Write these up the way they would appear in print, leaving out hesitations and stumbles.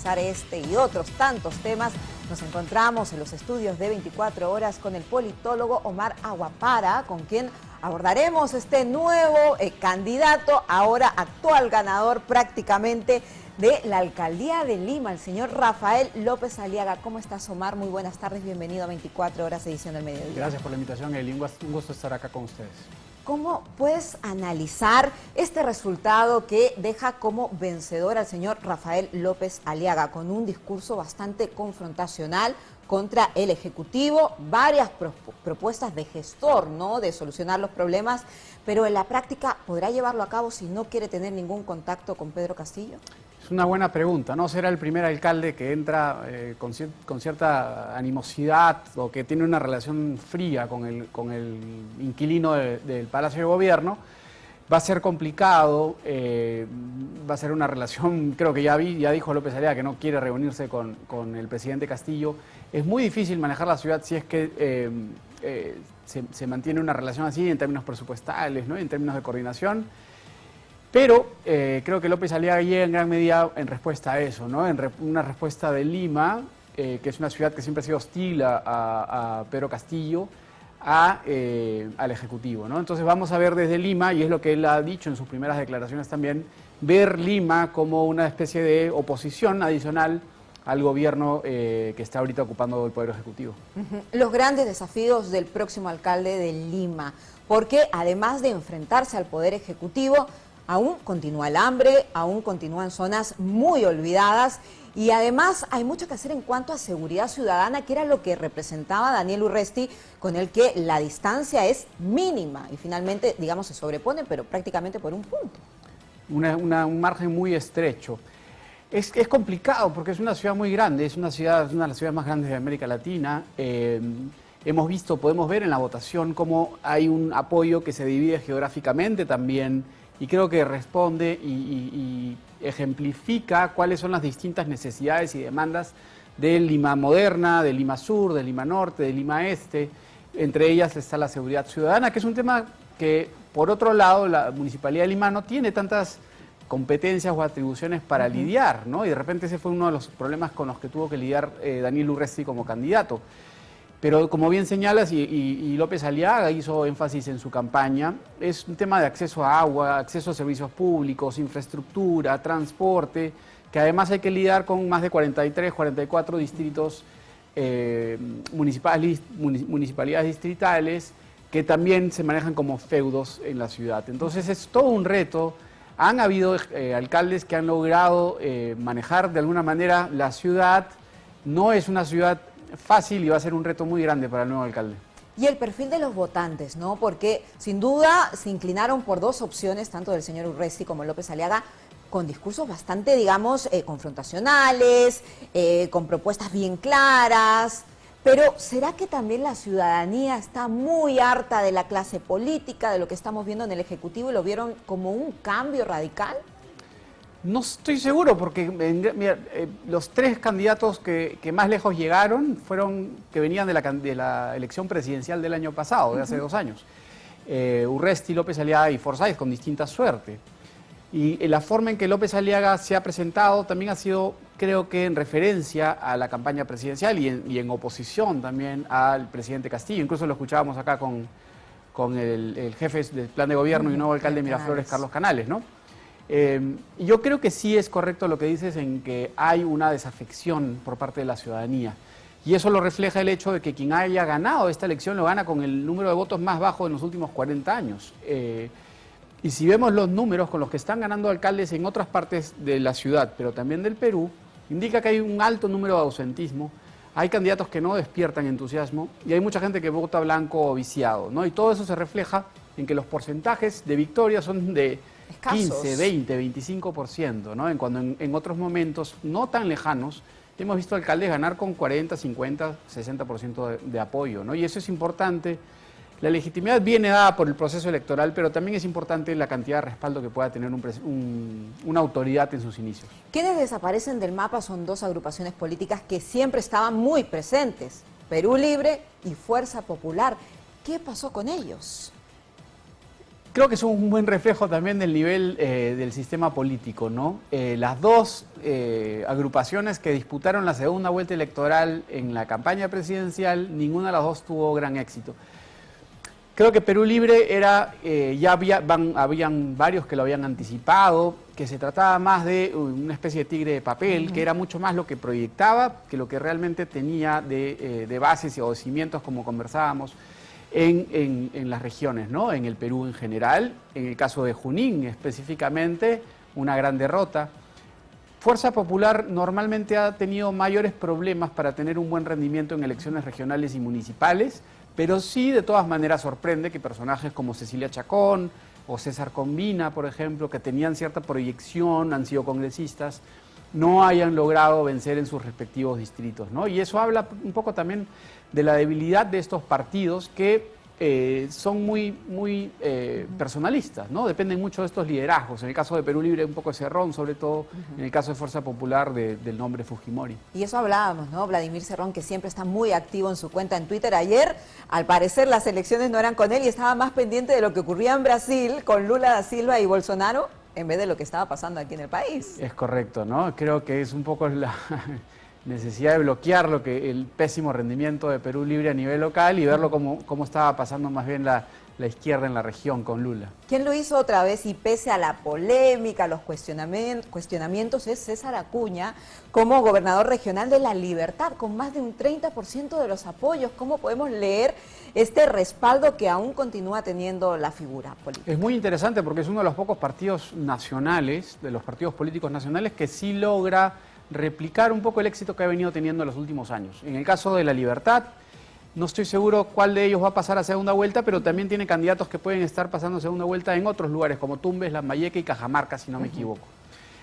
analizar este y otros tantos temas, nos encontramos en los estudios de 24 horas con el politólogo Omar Aguapara, con quien abordaremos este nuevo candidato, ahora actual ganador prácticamente de la alcaldía de Lima, el señor Rafael López Aliaga. ¿Cómo estás, Omar? Muy buenas tardes, bienvenido a 24 horas edición del mediodía. Gracias por la invitación, Eli. Un gusto estar acá con ustedes. ¿Cómo puedes analizar este resultado que deja como vencedor al señor Rafael López Aliaga, con un discurso bastante confrontacional contra el Ejecutivo, varias propuestas de gestor, ¿no?, de solucionar los problemas, pero en la práctica podrá llevarlo a cabo si no quiere tener ningún contacto con Pedro Castillo? Es una buena pregunta, ¿no? Será el primer alcalde que entra con cierta animosidad o que tiene una relación fría con el inquilino del Palacio de Gobierno. Va a ser complicado, va a ser una relación, creo que ya dijo López Aliaga que no quiere reunirse con el presidente Castillo. Es muy difícil manejar la ciudad si es que se mantiene una relación así en términos presupuestales, ¿no?, en términos de coordinación. Pero creo que López Aliaga llega en gran medida en respuesta a eso, ¿no? Una respuesta de Lima, que es una ciudad que siempre ha sido hostil a Pedro Castillo, al Ejecutivo, ¿no? Entonces vamos a ver desde Lima, y es lo que él ha dicho en sus primeras declaraciones también, ver Lima como una especie de oposición adicional al gobierno que está ahorita ocupando el Poder Ejecutivo. Los grandes desafíos del próximo alcalde de Lima, porque además de enfrentarse al Poder Ejecutivo, aún continúa el hambre, aún continúan zonas muy olvidadas y además hay mucho que hacer en cuanto a seguridad ciudadana, que era lo que representaba Daniel Urresti, con el que la distancia es mínima y finalmente, digamos, se sobrepone, pero prácticamente por un punto. Un margen muy estrecho. Es complicado porque es una ciudad muy grande, es una de las ciudades más grandes de América Latina. Podemos ver en la votación cómo hay un apoyo que se divide geográficamente también, y creo que responde y ejemplifica cuáles son las distintas necesidades y demandas de Lima Moderna, de Lima Sur, de Lima Norte, de Lima Este. Entre ellas está la seguridad ciudadana, que es un tema que, por otro lado, la Municipalidad de Lima no tiene tantas competencias o atribuciones para lidiar, ¿no? Y de repente ese fue uno de los problemas con los que tuvo que lidiar Daniel Urresti como candidato. Pero como bien señalas, y López Aliaga hizo énfasis en su campaña, es un tema de acceso a agua, acceso a servicios públicos, infraestructura, transporte, que además hay que lidiar con más de 43, 44 distritos, municipalidades distritales, que también se manejan como feudos en la ciudad. Entonces es todo un reto. Han habido alcaldes que han logrado manejar de alguna manera la ciudad. No es una ciudad fácil y va a ser un reto muy grande para el nuevo alcalde. Y el perfil de los votantes, ¿no? Porque sin duda se inclinaron por dos opciones, tanto del señor Urresti como López Aliaga, con discursos bastante, digamos, confrontacionales, con propuestas bien claras. Pero ¿será que también la ciudadanía está muy harta de la clase política, de lo que estamos viendo en el Ejecutivo, y lo vieron como un cambio radical? No estoy seguro, porque mira, los tres candidatos que más lejos llegaron fueron que venían de la elección presidencial del año pasado, de hace 2 años. Urresti, López Aliaga y Forsyth, con distinta suerte. Y la forma en que López Aliaga se ha presentado también ha sido, creo que en referencia a la campaña presidencial y en oposición también al presidente Castillo. Incluso lo escuchábamos acá con el jefe del plan de gobierno y nuevo alcalde de Miraflores, Carlos Canales, ¿no? Yo creo que sí es correcto lo que dices en que hay una desafección por parte de la ciudadanía. Y eso lo refleja el hecho de que quien haya ganado esta elección lo gana con el número de votos más bajo en los últimos 40 años. Y si vemos los números con los que están ganando alcaldes en otras partes de la ciudad, pero también del Perú, indica que hay un alto número de ausentismo, hay candidatos que no despiertan entusiasmo y hay mucha gente que vota blanco o viciado, ¿no? Y todo eso se refleja en que los porcentajes de victoria son de escasos. 15, 20, 25%, ¿no? Cuando en otros momentos no tan lejanos hemos visto alcaldes ganar con 40, 50, 60% de apoyo, ¿no? Y eso es importante. La legitimidad viene dada por el proceso electoral, pero también es importante la cantidad de respaldo que pueda tener una autoridad en sus inicios. Quienes desaparecen del mapa son dos agrupaciones políticas que siempre estaban muy presentes, Perú Libre y Fuerza Popular. ¿Qué pasó con ellos? Creo que son un buen reflejo también del nivel del sistema político, ¿no? Las dos agrupaciones que disputaron la segunda vuelta electoral en la campaña presidencial, ninguna de las dos tuvo gran éxito. Creo que Perú Libre era, habían varios que lo habían anticipado, que se trataba más de una especie de tigre de papel, que era mucho más lo que proyectaba que lo que realmente tenía de bases o de cimientos, como conversábamos, en las regiones, ¿no? En el Perú en general, en el caso de Junín específicamente, una gran derrota. Fuerza Popular normalmente ha tenido mayores problemas para tener un buen rendimiento en elecciones regionales y municipales, pero sí, de todas maneras, sorprende que personajes como Cecilia Chacón o César Combina, por ejemplo, que tenían cierta proyección, han sido congresistas, no hayan logrado vencer en sus respectivos distritos, ¿no? Y eso habla un poco también de la debilidad de estos partidos que son muy personalistas, ¿no? Dependen mucho de estos liderazgos. En el caso de Perú Libre un poco de Cerrón, sobre todo en el caso de Fuerza Popular del nombre Fujimori. Y eso hablábamos, ¿no? Vladimir Cerrón, que siempre está muy activo en su cuenta en Twitter. Ayer, al parecer, las elecciones no eran con él y estaba más pendiente de lo que ocurría en Brasil con Lula da Silva y Bolsonaro en vez de lo que estaba pasando aquí en el país. Es correcto, ¿no? Creo que es un poco la necesidad de bloquear el pésimo rendimiento de Perú Libre a nivel local y verlo cómo estaba pasando más bien la izquierda en la región con Lula. ¿Quién lo hizo otra vez y pese a la polémica, los cuestionamientos, es César Acuña como gobernador regional de La Libertad, con más de un 30% de los apoyos? ¿Cómo podemos leer este respaldo que aún continúa teniendo la figura política? Es muy interesante porque es uno de los pocos partidos nacionales, de los partidos políticos nacionales, que sí logra replicar un poco el éxito que ha venido teniendo en los últimos años. En el caso de La Libertad, no estoy seguro cuál de ellos va a pasar a segunda vuelta, pero también tiene candidatos que pueden estar pasando a segunda vuelta en otros lugares, como Tumbes, Lambayeque y Cajamarca, si no me equivoco.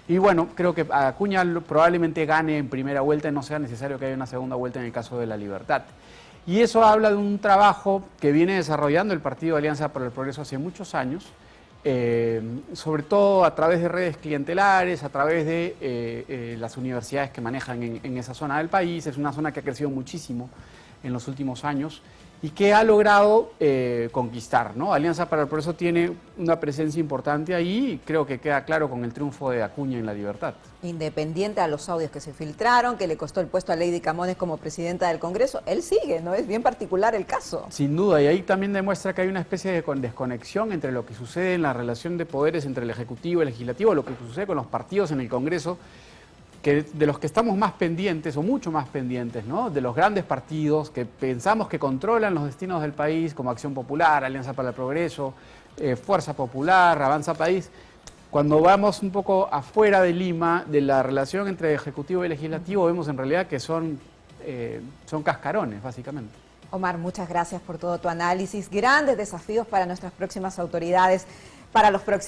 Y bueno, creo que Acuña probablemente gane en primera vuelta y no sea necesario que haya una segunda vuelta en el caso de La Libertad. Y eso habla de un trabajo que viene desarrollando el Partido Alianza por el Progreso hace muchos años, sobre todo a través de redes clientelares, a través de las universidades que manejan en esa zona del país. Es una zona que ha crecido muchísimo en los últimos años y que ha logrado conquistar, ¿no? Alianza para el Progreso tiene una presencia importante ahí y creo que queda claro con el triunfo de Acuña en La Libertad. Independiente a los audios que se filtraron, que le costó el puesto a Lady Camones como presidenta del Congreso, él sigue, ¿no? Es bien particular el caso. Sin duda, y ahí también demuestra que hay una especie de desconexión entre lo que sucede en la relación de poderes entre el Ejecutivo y el Legislativo, lo que sucede con los partidos en el Congreso, que de los que estamos más pendientes, o mucho más pendientes, ¿no? De los grandes partidos que pensamos que controlan los destinos del país, como Acción Popular, Alianza para el Progreso, Fuerza Popular, Avanza País. Cuando vamos un poco afuera de Lima, de la relación entre Ejecutivo y Legislativo, vemos en realidad que son cascarones, básicamente. Omar, muchas gracias por todo tu análisis. Grandes desafíos para nuestras próximas autoridades, para los próximos